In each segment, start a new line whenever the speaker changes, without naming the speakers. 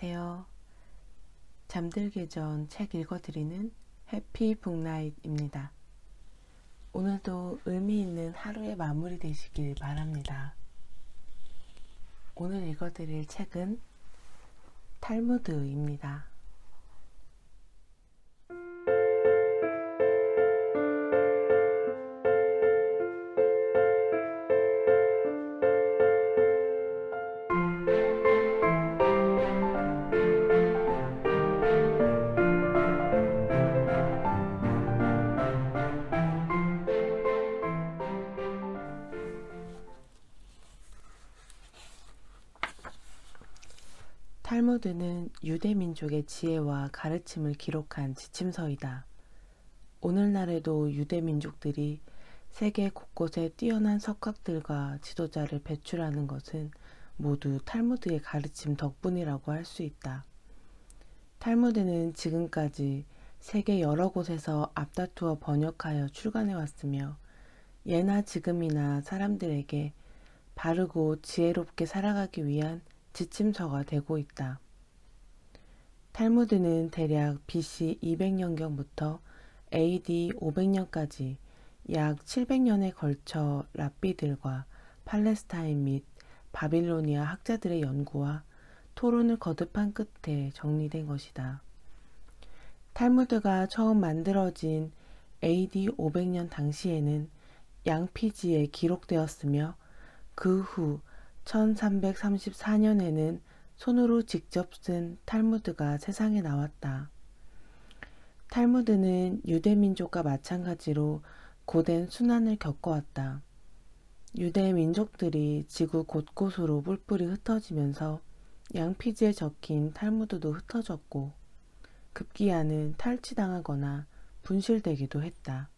안녕하세요. 잠들기 전 책 읽어드리는 해피 북나잇입니다. 오늘도 의미 있는 하루의 마무리 되시길 바랍니다. 오늘 읽어드릴 책은 탈무드입니다. 탈무드는 유대 민족의 지혜와 가르침을 기록한 지침서이다. 오늘날에도 유대 민족들이 세계 곳곳에 뛰어난 석학들과 지도자를 배출하는 것은 모두 탈무드의 가르침 덕분이라고 할 수 있다. 탈무드는 지금까지 세계 여러 곳에서 앞다투어 번역하여 출간해 왔으며 예나 지금이나 사람들에게 바르고 지혜롭게 살아가기 위한 지침서가 되고 있다. 탈무드는 대략 BC 200년경부터 AD 500년까지 약 700년에 걸쳐 랍비들과 팔레스타인 및 바빌로니아 학자들의 연구와 토론을 거듭한 끝에 정리된 것이다. 탈무드가 처음 만들어진 AD 500년 당시에는 양피지에 기록되었으며 그 후 1334년에는 손으로 직접 쓴 탈무드가 세상에 나왔다. 탈무드는 유대민족과 마찬가지로 고된 순환을 겪어왔다. 유대 민족들이 지구 곳곳으로 뿔뿔이 흩어지면서 양피지에 적힌 탈무드도 흩어졌고 급기야는 탈취당하거나 분실되기도 했다.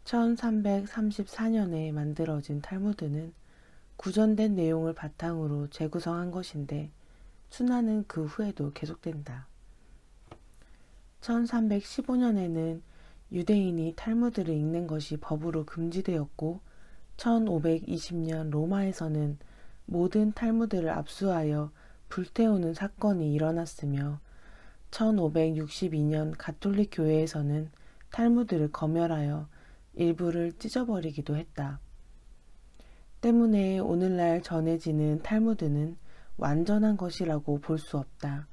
1334년에 만들어진 탈무드는 구전된 내용을 바탕으로 재구성한 것인데 순환은 그 후에도 계속된다. 1315년에는 유대인이 탈무드를 읽는 것이 법으로 금지되었고 1520년 로마에서는 모든 탈무드를 압수하여 불태우는 사건이 일어났으며 1562년 가톨릭 교회에서는 탈무드를 검열하여 일부를 찢어버리기도 했다. 때문에 오늘날 전해지는 탈무드는 완전한 것이라고 볼 수 없다.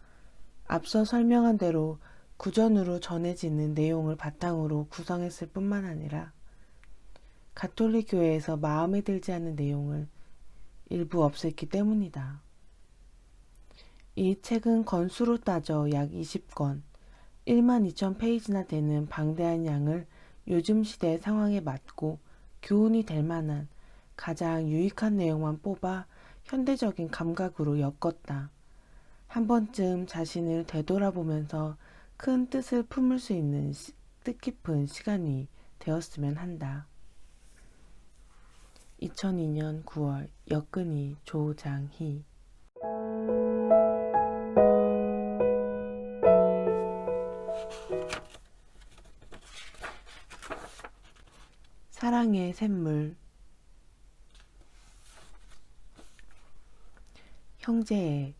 앞서 설명한 대로 구전으로 전해지는 내용을 바탕으로 구성했을 뿐만 아니라 가톨릭 교회에서 마음에 들지 않는 내용을 일부 없앴기 때문이다. 이 책은 건수로 따져 약 20권, 12,000페이지나 되는 방대한 양을 요즘 시대 상황에 맞고 교훈이 될 만한 가장 유익한 내용만 뽑아 현대적인 감각으로 엮었다. 한 번쯤 자신을 되돌아보면서 큰 뜻을 품을 수 있는 뜻깊은 시간이 되었으면 한다. 2002년 9월 역근이 조장희. 사랑의 샘물. 형제애.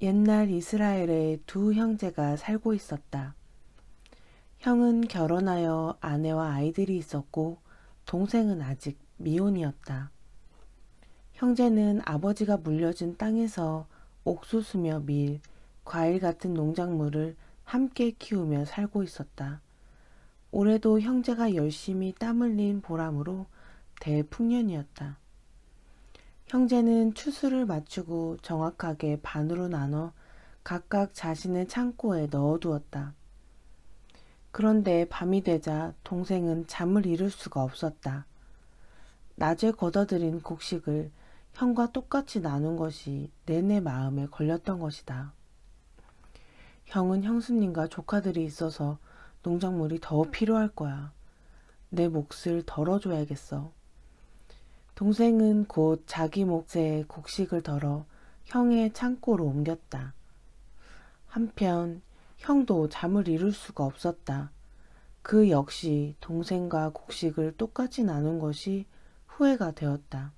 옛날 이스라엘에 두 형제가 살고 있었다. 형은 결혼하여 아내와 아이들이 있었고 동생은 아직 미혼이었다. 형제는 아버지가 물려준 땅에서 옥수수며 밀, 과일 같은 농작물을 함께 키우며 살고 있었다. 올해도 형제가 열심히 땀 흘린 보람으로 대풍년이었다. 형제는 추수를 마치고 정확하게 반으로 나눠 각각 자신의 창고에 넣어두었다. 그런데 밤이 되자 동생은 잠을 이룰 수가 없었다. 낮에 걷어들인 곡식을 형과 똑같이 나눈 것이 내내 마음에 걸렸던 것이다. 형은 형수님과 조카들이 있어서 농작물이 더 필요할 거야. 내 몫을 덜어줘야겠어. 동생은 곧 자기 몫의 곡식을 덜어 형의 창고로 옮겼다. 한편 형도 잠을 이룰 수가 없었다. 그 역시 동생과 곡식을 똑같이 나눈 것이 후회가 되었다.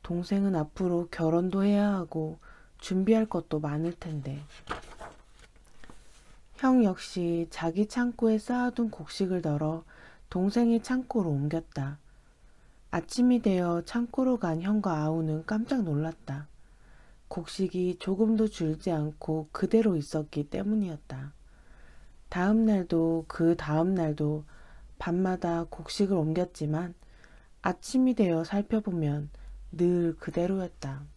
동생은 앞으로 결혼도 해야 하고 준비할 것도 많을 텐데. 형 역시 자기 창고에 쌓아둔 곡식을 덜어 동생의 창고로 옮겼다. 아침이 되어 창고로 간 형과 아우는 깜짝 놀랐다. 곡식이 조금도 줄지 않고 그대로 있었기 때문이었다. 다음 날도 그 다음 날도 밤마다 곡식을 옮겼지만 아침이 되어 살펴보면 늘 그대로였다.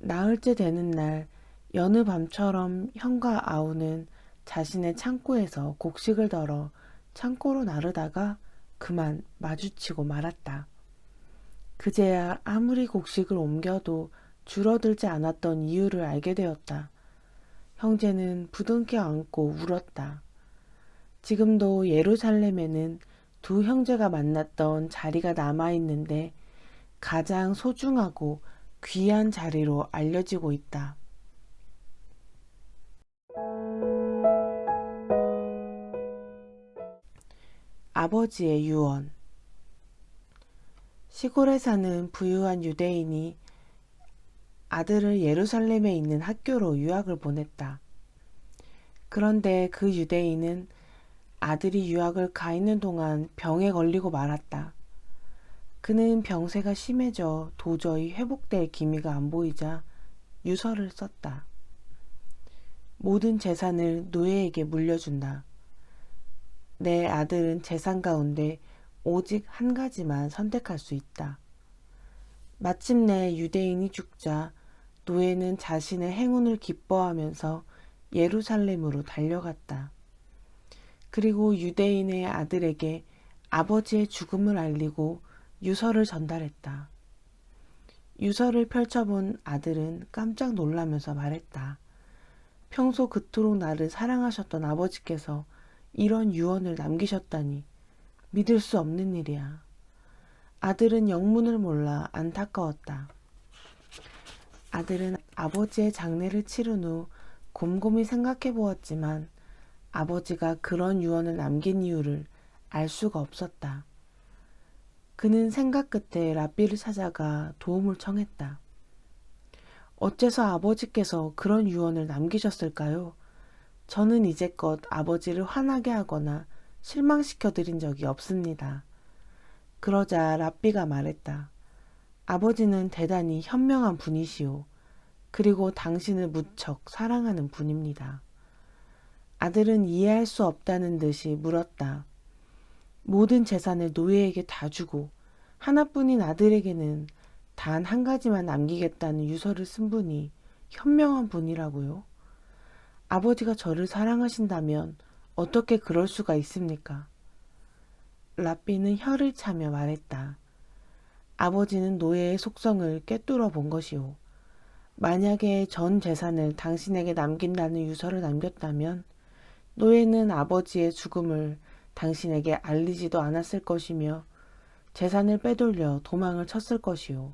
나흘째 되는 날 여느 밤처럼 형과 아우는 자신의 창고에서 곡식을 덜어 창고로 나르다가 그만 마주치고 말았다. 그제야 아무리 곡식을 옮겨도 줄어들지 않았던 이유를 알게 되었다. 형제는 부둥켜 안고 울었다. 지금도 예루살렘에는 두 형제가 만났던 자리가 남아있는데 가장 소중하고 귀한 자리로 알려지고 있다. 아버지의 유언. 시골에 사는 부유한 유대인이 아들을 예루살렘에 있는 학교로 유학을 보냈다. 그런데 그 유대인은 아들이 유학을 가 있는 동안 병에 걸리고 말았다. 그는 병세가 심해져 도저히 회복될 기미가 안 보이자 유서를 썼다. 모든 재산을 노예에게 물려준다. 내 아들은 재산 가운데 오직 한 가지만 선택할 수 있다. 마침내 유대인이 죽자 노예는 자신의 행운을 기뻐하면서 예루살렘으로 달려갔다. 그리고 유대인의 아들에게 아버지의 죽음을 알리고 유서를 전달했다. 유서를 펼쳐본 아들은 깜짝 놀라면서 말했다. 평소 그토록 나를 사랑하셨던 아버지께서 이런 유언을 남기셨다니 믿을 수 없는 일이야. 아들은 영문을 몰라 안타까웠다. 아들은 아버지의 장례를 치른 후 곰곰이 생각해 보았지만 아버지가 그런 유언을 남긴 이유를 알 수가 없었다. 그는 생각 끝에 랍비를 찾아가 도움을 청했다. 어째서 아버지께서 그런 유언을 남기셨을까요? 저는 이제껏 아버지를 화나게 하거나 실망시켜 드린 적이 없습니다. 그러자 랍비가 말했다. 아버지는 대단히 현명한 분이시오. 그리고 당신을 무척 사랑하는 분입니다. 아들은 이해할 수 없다는 듯이 물었다. 모든 재산을 노예에게 다 주고 하나뿐인 아들에게는 단 한 가지만 남기겠다는 유서를 쓴 분이 현명한 분이라고요? 아버지가 저를 사랑하신다면 어떻게 그럴 수가 있습니까? 랍비는 혀를 차며 말했다. 아버지는 노예의 속성을 꿰뚫어 본 것이오. 만약에 전 재산을 당신에게 남긴다는 유서를 남겼다면 노예는 아버지의 죽음을 당신에게 알리지도 않았을 것이며 재산을 빼돌려 도망을 쳤을 것이오.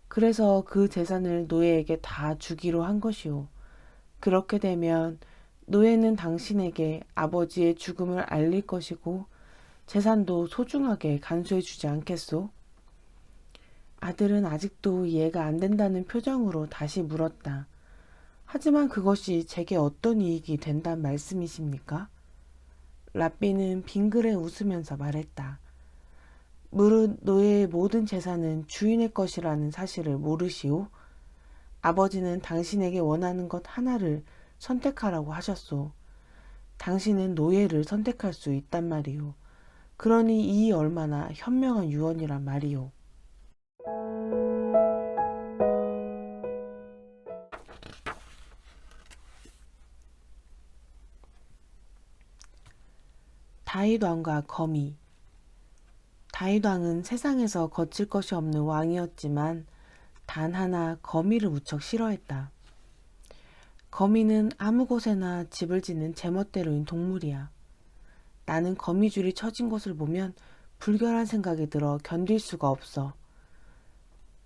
그래서 그 재산을 노예에게 다 주기로 한 것이오. 그렇게 되면 노예는 당신에게 아버지의 죽음을 알릴 것이고 재산도 소중하게 간수해 주지 않겠소? 아들은 아직도 이해가 안 된다는 표정으로 다시 물었다. 하지만 그것이 제게 어떤 이익이 된단 말씀이십니까? 랍비는 빙그레 웃으면서 말했다. 무릇 노예의 모든 재산은 주인의 것이라는 사실을 모르시오? 아버지는 당신에게 원하는 것 하나를 선택하라고 하셨소. 당신은 노예를 선택할 수 있단 말이오. 그러니 이 얼마나 현명한 유언이란 말이오. 다윗 왕과 거미. 다윗 왕은 세상에서 거칠 것이 없는 왕이었지만 단 하나 거미를 무척 싫어했다. 거미는 아무 곳에나 집을 짓는 제멋대로인 동물이야. 나는 거미줄이 쳐진 곳을 보면 불결한 생각이 들어 견딜 수가 없어.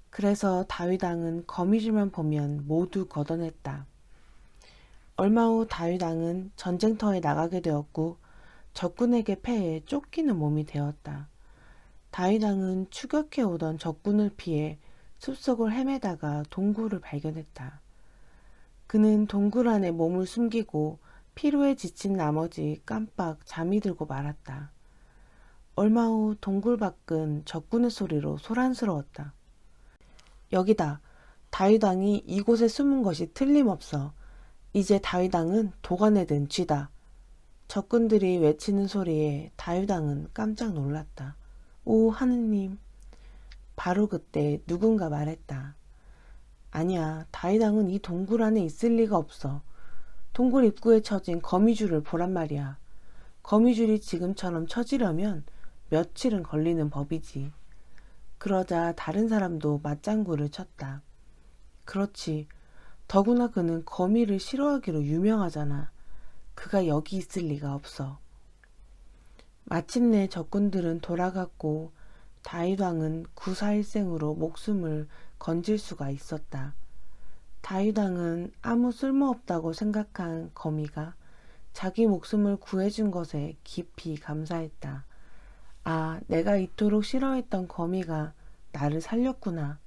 그래서 다윗 왕은 거미줄만 보면 모두 걷어냈다. 얼마 후 다윗 왕은 전쟁터에 나가게 되었고 적군에게 패해 쫓기는 몸이 되었다. 다윗 왕은 추격해 오던 적군을 피해 숲속을 헤매다가 동굴을 발견했다. 그는 동굴 안에 몸을 숨기고 피로에 지친 나머지 깜빡 잠이 들고 말았다. 얼마 후 동굴 밖은 적군의 소리로 소란스러웠다. 여기다. 다윗왕이 이곳에 숨은 것이 틀림없어. 이제 다윗왕은 도관에 든 쥐다. 적군들이 외치는 소리에 다윗왕은 깜짝 놀랐다. 오 하느님. 바로 그때 누군가 말했다. 아니야, 다윗왕은 이 동굴 안에 있을 리가 없어. 동굴 입구에 쳐진 거미줄을 보란 말이야. 거미줄이 지금처럼 쳐지려면 며칠은 걸리는 법이지. 그러자 다른 사람도 맞장구를 쳤다. 그렇지. 더구나 그는 거미를 싫어하기로 유명하잖아. 그가 여기 있을 리가 없어. 마침내 적군들은 돌아갔고 다윗 왕은 구사일생으로 목숨을 건질 수가 있었다. 다윗 왕은 아무 쓸모없다고 생각한 거미가 자기 목숨을 구해준 것에 깊이 감사했다. 아, 내가 이토록 싫어했던 거미가 나를 살렸구나.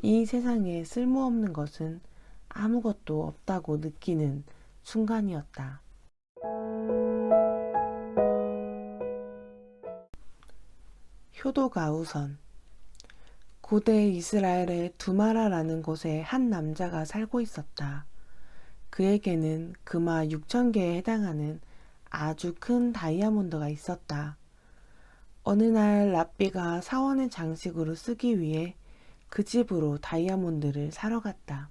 이 세상에 쓸모없는 것은 아무것도 없다고 느끼는 순간이었다. 효도가 우선. 고대 이스라엘의 두마라라는 곳에 한 남자가 살고 있었다. 그에게는 금화 6,000개에 해당하는 아주 큰 다이아몬드가 있었다. 어느 날 랍비가 사원의 장식으로 쓰기 위해 그 집으로 다이아몬드를 사러 갔다.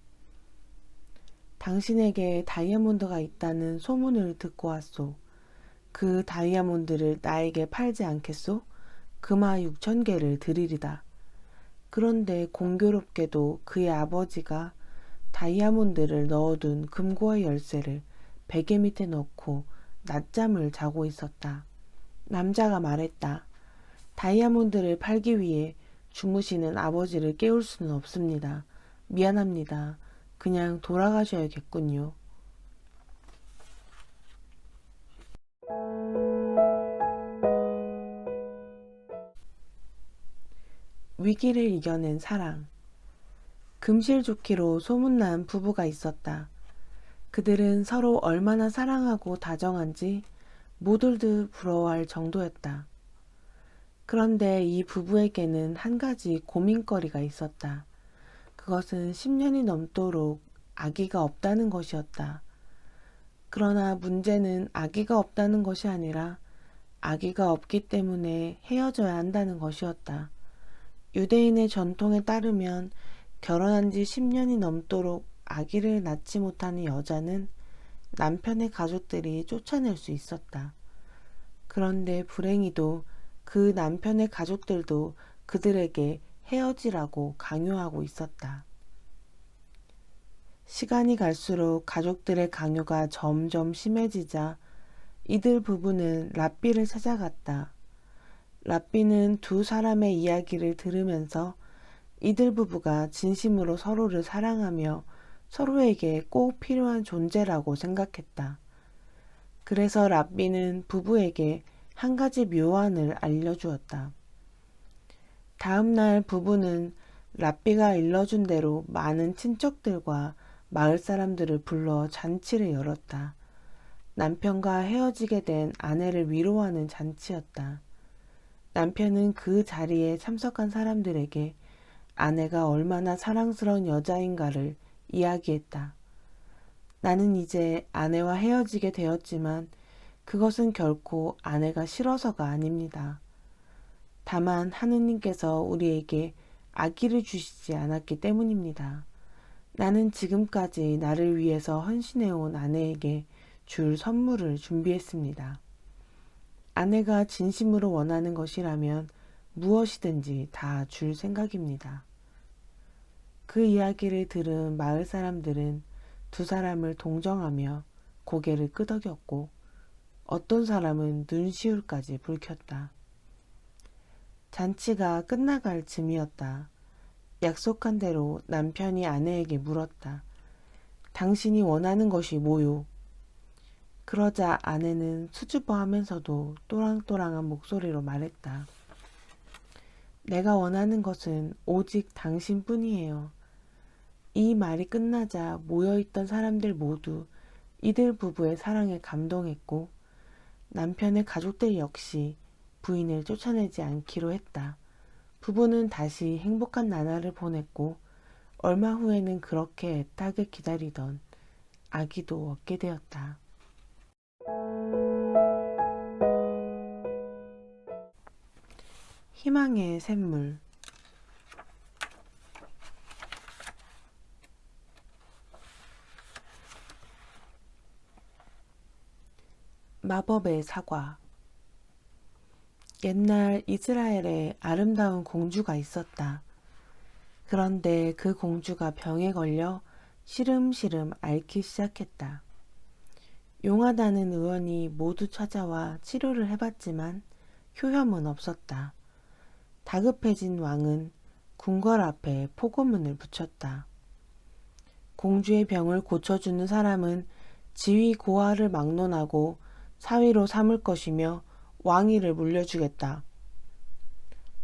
당신에게 다이아몬드가 있다는 소문을 듣고 왔소. 그 다이아몬드를 나에게 팔지 않겠소? 금화 6,000개를 드리리다. 그런데 공교롭게도 그의 아버지가 다이아몬드를 넣어둔 금고의 열쇠를 베개 밑에 넣고 낮잠을 자고 있었다. 남자가 말했다. 다이아몬드를 팔기 위해 주무시는 아버지를 깨울 수는 없습니다. 미안합니다. 그냥 돌아가셔야겠군요. 위기를 이겨낸 사랑. 금실 좋기로 소문난 부부가 있었다. 그들은 서로 얼마나 사랑하고 다정한지 모두들 부러워할 정도였다. 그런데 이 부부에게는 한 가지 고민거리가 있었다. 그것은 10년이 넘도록 아기가 없다는 것이었다. 그러나 문제는 아기가 없다는 것이 아니라 아기가 없기 때문에 헤어져야 한다는 것이었다. 유대인의 전통에 따르면 결혼한 지 10년이 넘도록 아기를 낳지 못하는 여자는 남편의 가족들이 쫓아낼 수 있었다. 그런데 불행히도 그 남편의 가족들도 그들에게 헤어지라고 강요하고 있었다. 시간이 갈수록 가족들의 강요가 점점 심해지자 이들 부부는 랍비를 찾아갔다. 랍비는 두 사람의 이야기를 들으면서 이들 부부가 진심으로 서로를 사랑하며 서로에게 꼭 필요한 존재라고 생각했다. 그래서 랍비는 부부에게 한 가지 묘안을 알려주었다. 다음 날 부부는 랍비가 일러준 대로 많은 친척들과 마을 사람들을 불러 잔치를 열었다. 남편과 헤어지게 된 아내를 위로하는 잔치였다. 남편은 그 자리에 참석한 사람들에게 아내가 얼마나 사랑스러운 여자인가를 이야기했다. 나는 이제 아내와 헤어지게 되었지만 그것은 결코 아내가 싫어서가 아닙니다. 다만 하느님께서 우리에게 아기를 주시지 않았기 때문입니다. 나는 지금까지 나를 위해서 헌신해온 아내에게 줄 선물을 준비했습니다. 아내가 진심으로 원하는 것이라면 무엇이든지 다 줄 생각입니다. 그 이야기를 들은 마을 사람들은 두 사람을 동정하며 고개를 끄덕였고 어떤 사람은 눈시울까지 붉혔다. 잔치가 끝나갈 즈음이었다. 약속한 대로 남편이 아내에게 물었다. 당신이 원하는 것이 뭐요? 그러자 아내는 수줍어하면서도 또랑또랑한 목소리로 말했다. 내가 원하는 것은 오직 당신뿐이에요. 이 말이 끝나자 모여있던 사람들 모두 이들 부부의 사랑에 감동했고 남편의 가족들 역시 부인을 쫓아내지 않기로 했다. 부부는 다시 행복한 나날을 보냈고 얼마 후에는 그렇게 애타게 기다리던 아기도 얻게 되었다. 희망의 샘물. 마법의 사과. 옛날 이스라엘에 아름다운 공주가 있었다. 그런데 그 공주가 병에 걸려 시름시름 앓기 시작했다. 용하다는 의원이 모두 찾아와 치료를 해봤지만 효험은 없었다. 다급해진 왕은 궁궐 앞에 포고문을 붙였다. 공주의 병을 고쳐주는 사람은 지위 고하를 막론하고 사위로 삼을 것이며 왕위를 물려주겠다.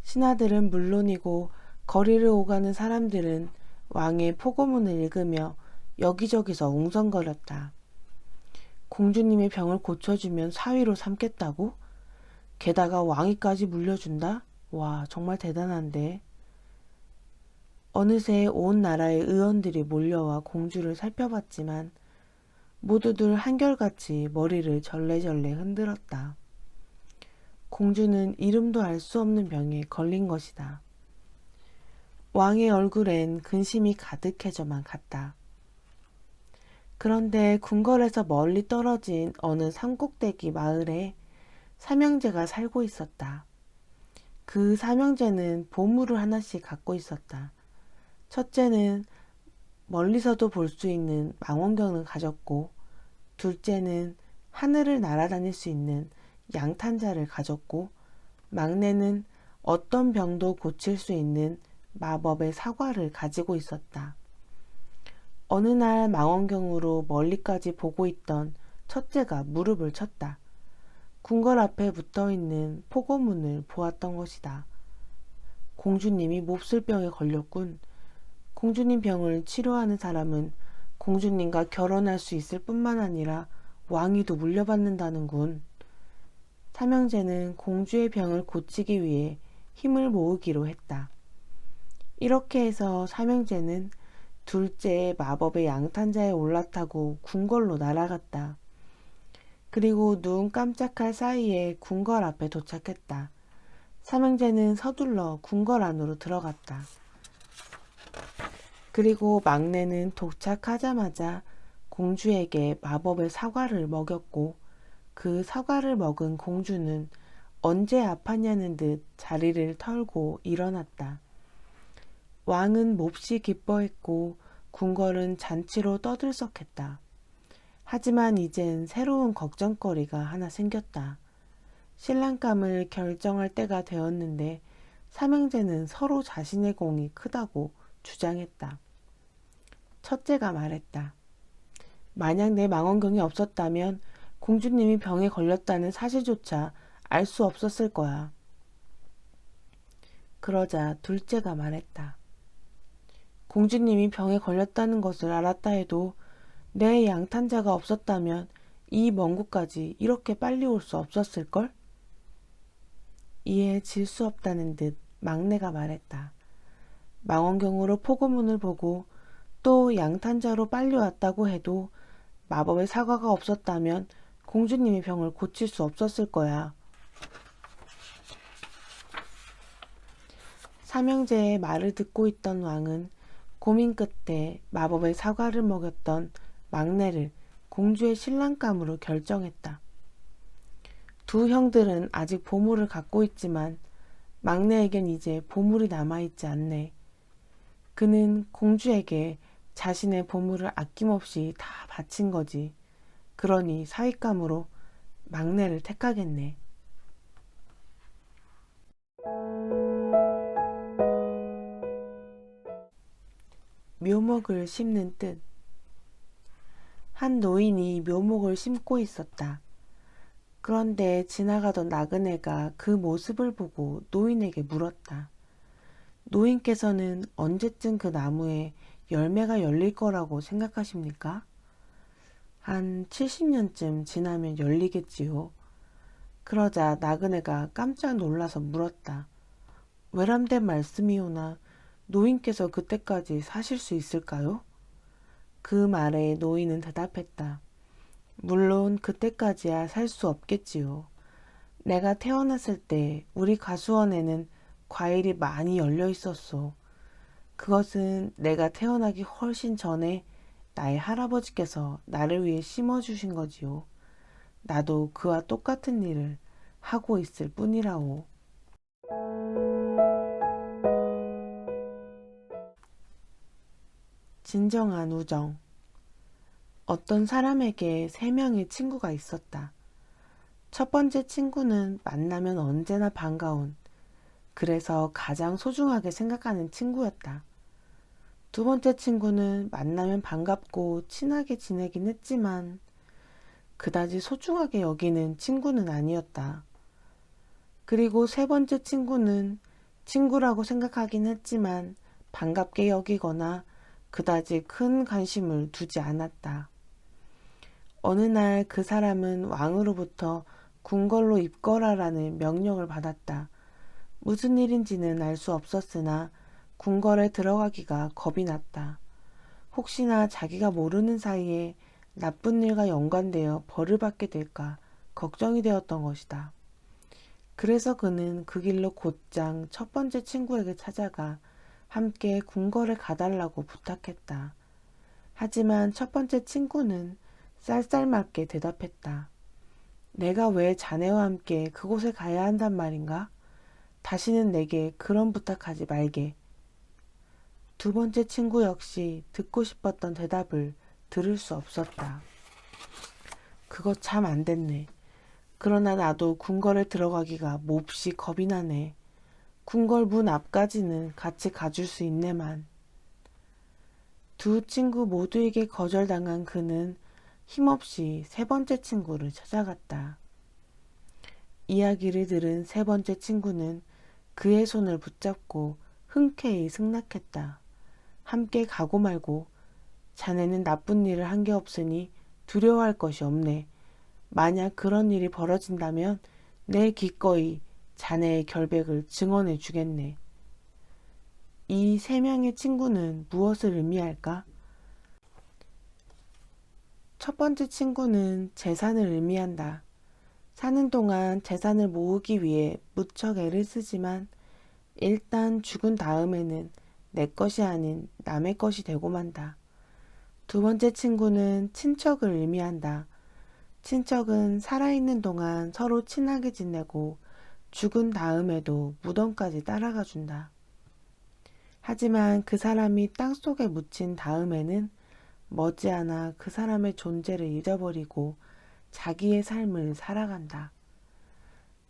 신하들은 물론이고 거리를 오가는 사람들은 왕의 포고문을 읽으며 여기저기서 웅성거렸다. 공주님의 병을 고쳐주면 사위로 삼겠다고? 게다가 왕위까지 물려준다? 와, 정말 대단한데. 어느새 온 나라의 의원들이 몰려와 공주를 살펴봤지만 모두들 한결같이 머리를 절레절레 흔들었다. 공주는 이름도 알 수 없는 병에 걸린 것이다. 왕의 얼굴엔 근심이 가득해져만 갔다. 그런데 궁궐에서 멀리 떨어진 어느 산꼭대기 마을에 삼형제가 살고 있었다. 그 삼형제는 보물을 하나씩 갖고 있었다. 첫째는 멀리서도 볼 수 있는 망원경을 가졌고, 둘째는 하늘을 날아다닐 수 있는 양탄자를 가졌고, 막내는 어떤 병도 고칠 수 있는 마법의 사과를 가지고 있었다. 어느 날 망원경으로 멀리까지 보고 있던 첫째가 무릎을 쳤다. 궁궐 앞에 붙어있는 포고문을 보았던 것이다. 공주님이 몹쓸병에 걸렸군. 공주님 병을 치료하는 사람은 공주님과 결혼할 수 있을 뿐만 아니라 왕위도 물려받는다는군. 삼형제는 공주의 병을 고치기 위해 힘을 모으기로 했다. 이렇게 해서 삼형제는 둘째의 마법의 양탄자에 올라타고 궁궐로 날아갔다. 그리고 눈 깜짝할 사이에 궁궐 앞에 도착했다. 삼형제는 서둘러 궁궐 안으로 들어갔다. 그리고 막내는 도착하자마자 공주에게 마법의 사과를 먹였고 그 사과를 먹은 공주는 언제 아팠냐는 듯 자리를 털고 일어났다. 왕은 몹시 기뻐했고 궁궐은 잔치로 떠들썩했다. 하지만 이젠 새로운 걱정거리가 하나 생겼다. 신랑감을 결정할 때가 되었는데 삼형제는 서로 자신의 공이 크다고 주장했다. 첫째가 말했다. 만약 내 망원경이 없었다면 공주님이 병에 걸렸다는 사실조차 알 수 없었을 거야. 그러자 둘째가 말했다. 공주님이 병에 걸렸다는 것을 알았다 해도 내 양탄자가 없었다면 이 먼 곳까지 이렇게 빨리 올 수 없었을걸? 이에 질 수 없다는 듯 막내가 말했다. 망원경으로 포고문을 보고 또 양탄자로 빨리 왔다고 해도 마법의 사과가 없었다면 공주님의 병을 고칠 수 없었을 거야. 삼형제의 말을 듣고 있던 왕은 고민 끝에 마법의 사과를 먹였던 막내를 공주의 신랑감으로 결정했다. 두 형들은 아직 보물을 갖고 있지만 막내에겐 이제 보물이 남아있지 않네. 그는 공주에게 자신의 보물을 아낌없이 다 바친 거지. 그러니 사윗감으로 막내를 택하겠네. 묘목을 심는 뜻. 한 노인이 묘목을 심고 있었다. 그런데 지나가던 나그네가 그 모습을 보고 노인에게 물었다. 노인께서는 언제쯤 그 나무에 열매가 열릴 거라고 생각하십니까? 한 70년쯤 지나면 열리겠지요. 그러자 나그네가 깜짝 놀라서 물었다. 외람된 말씀이오나 노인께서 그때까지 사실 수 있을까요? 그 말에 노인은 대답했다. 물론 그때까지야 살 수 없겠지요. 내가 태어났을 때 우리 가수원에는 과일이 많이 열려 있었소. 그것은 내가 태어나기 훨씬 전에 나의 할아버지께서 나를 위해 심어주신 거지요. 나도 그와 똑같은 일을 하고 있을 뿐이라오. 진정한 우정. 어떤 사람에게 세 명의 친구가 있었다. 첫 번째 친구는 만나면 언제나 반가운, 그래서 가장 소중하게 생각하는 친구였다. 두 번째 친구는 만나면 반갑고 친하게 지내긴 했지만 그다지 소중하게 여기는 친구는 아니었다. 그리고 세 번째 친구는 친구라고 생각하긴 했지만 반갑게 여기거나 그다지 큰 관심을 두지 않았다. 어느 날 그 사람은 왕으로부터 궁궐로 입거라라는 명령을 받았다. 무슨 일인지는 알 수 없었으나 궁궐에 들어가기가 겁이 났다. 혹시나 자기가 모르는 사이에 나쁜 일과 연관되어 벌을 받게 될까 걱정이 되었던 것이다. 그래서 그는 그 길로 곧장 첫 번째 친구에게 찾아가 함께 궁궐에 가달라고 부탁했다. 하지만 첫 번째 친구는 쌀쌀맞게 대답했다. 내가 왜 자네와 함께 그곳에 가야 한단 말인가? 다시는 내게 그런 부탁하지 말게. 두 번째 친구 역시 듣고 싶었던 대답을 들을 수 없었다. 그거 참 안 됐네. 그러나 나도 궁궐에 들어가기가 몹시 겁이 나네. 궁궐 문 앞까지는 같이 가줄 수 있네만. 두 친구 모두에게 거절당한 그는 힘없이 세 번째 친구를 찾아갔다. 이야기를 들은 세 번째 친구는 그의 손을 붙잡고 흔쾌히 승낙했다. 함께 가고 말고 자네는 나쁜 일을 한 게 없으니 두려워할 것이 없네. 만약 그런 일이 벌어진다면 내 기꺼이 자네의 결백을 증언해 주겠네. 이 세 명의 친구는 무엇을 의미할까? 첫 번째 친구는 재산을 의미한다. 사는 동안 재산을 모으기 위해 무척 애를 쓰지만 일단 죽은 다음에는 내 것이 아닌 남의 것이 되고 만다. 두 번째 친구는 친척을 의미한다. 친척은 살아있는 동안 서로 친하게 지내고 죽은 다음에도 무덤까지 따라가 준다. 하지만 그 사람이 땅속에 묻힌 다음에는 머지않아 그 사람의 존재를 잊어버리고 자기의 삶을 살아간다.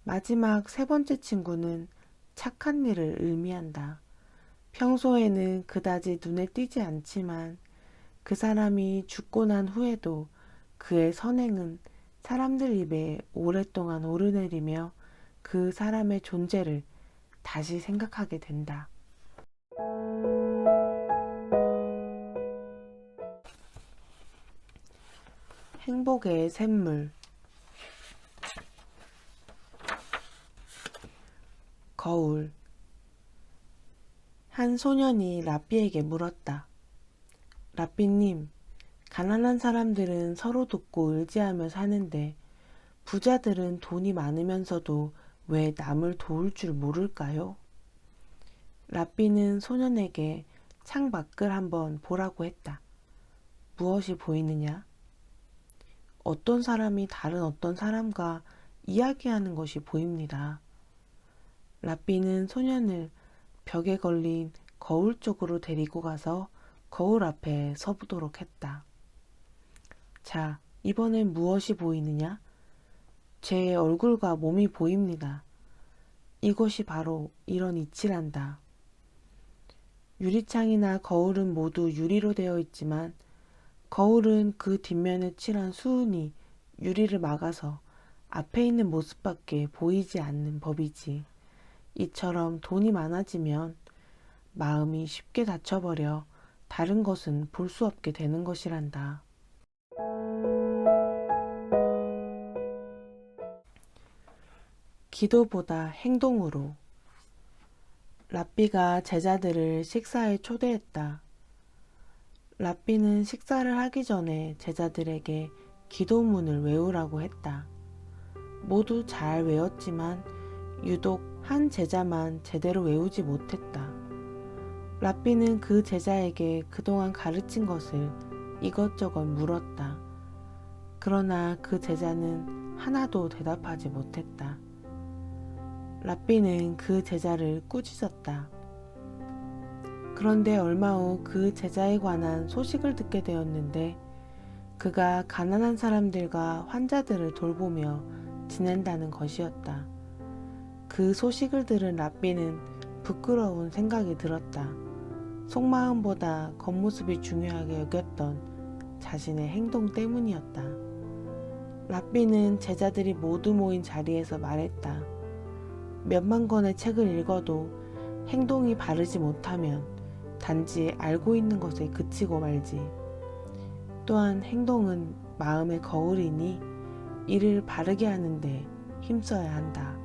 마지막 세 번째 친구는 착한 일을 의미한다. 평소에는 그다지 눈에 띄지 않지만 그 사람이 죽고 난 후에도 그의 선행은 사람들 입에 오랫동안 오르내리며 그 사람의 존재를 다시 생각하게 된다. 행복의 샘물. 거울. 한 소년이 라삐에게 물었다. 라삐님, 가난한 사람들은 서로 돕고 의지하며 사는데 부자들은 돈이 많으면서도 왜 남을 도울 줄 모를까요? 라삐는 소년에게 창 밖을 한번 보라고 했다. 무엇이 보이느냐? 어떤 사람이 다른 어떤 사람과 이야기하는 것이 보입니다. 라삐는 소년을 벽에 걸린 거울 쪽으로 데리고 가서 거울 앞에 서보도록 했다. 자, 이번엔 무엇이 보이느냐? 제 얼굴과 몸이 보입니다. 이것이 바로 이런 이치란다. 유리창이나 거울은 모두 유리로 되어 있지만 거울은 그 뒷면에 칠한 수은이 유리를 막아서 앞에 있는 모습밖에 보이지 않는 법이지. 이처럼 돈이 많아지면 마음이 쉽게 다쳐버려 다른 것은 볼 수 없게 되는 것이란다. 기도보다 행동으로. 랍비가 제자들을 식사에 초대했다. 랍비는 식사를 하기 전에 제자들에게 기도문을 외우라고 했다. 모두 잘 외웠지만 유독 한 제자만 제대로 외우지 못했다. 랍비는 그 제자에게 그동안 가르친 것을 이것저것 물었다. 그러나 그 제자는 하나도 대답하지 못했다. 랍비는 그 제자를 꾸짖었다. 그런데 얼마 후 그 제자에 관한 소식을 듣게 되었는데 그가 가난한 사람들과 환자들을 돌보며 지낸다는 것이었다. 그 소식을 들은 랍비는 부끄러운 생각이 들었다. 속마음보다 겉모습이 중요하게 여겼던 자신의 행동 때문이었다. 랍비는 제자들이 모두 모인 자리에서 말했다. 몇만 권의 책을 읽어도 행동이 바르지 못하면 단지 알고 있는 것에 그치고 말지. 또한 행동은 마음의 거울이니 이를 바르게 하는데 힘써야 한다.